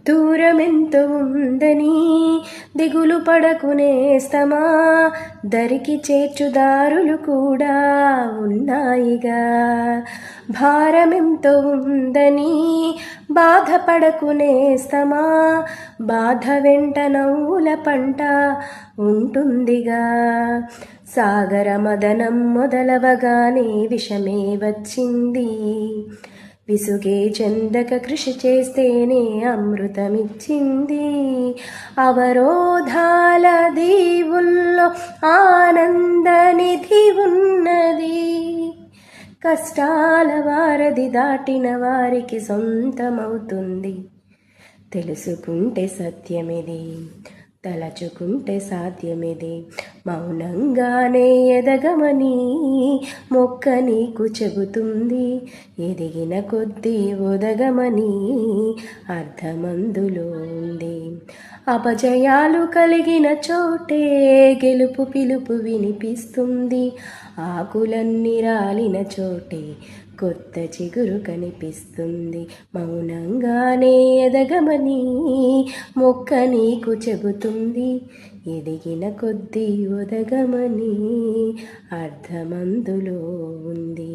దూరమెంతో ఉందని దిగులు పడకునేస్తమా, దరికి చేర్చుదారులు కూడా ఉన్నాయిగా. భారమెంతో ఉందని బాధపడకునేస్తమా, బాధ వెంట నవ్వుల పంట ఉంటుందిగా. సాగర మదనం మొదలవగానే విషమే వచ్చింది, విసుగే చెందక కృషి చేస్తేనే అమృతమిచ్చింది. అవరోధాల దీవుల్లో ఆనందనిధి ఉన్నది, కష్టాల వారధి దాటిన వారికి సొంతమవుతుంది. తెలుసుకుంటే సత్యమిది, తలచుకుంటే సాధ్యమిది. మౌనంగానే ఎదగమని మొక్క నీకు చెబుతుంది, ఎదిగిన కొద్దీ ఒదగమని అర్థమందులో ఉంది. అపజయాలు కలిగిన చోటే గెలుపు పిలుపు వినిపిస్తుంది, ఆకులన్నీ రాలిన చోటే కొత్త చిగురు కనిపిస్తుంది. మౌనంగానే ఎదగమని మొక్క నీకు చెబుతుంది, ఎదిగిన కొద్దీ ఒదగమని అర్థమందులో ఉంది.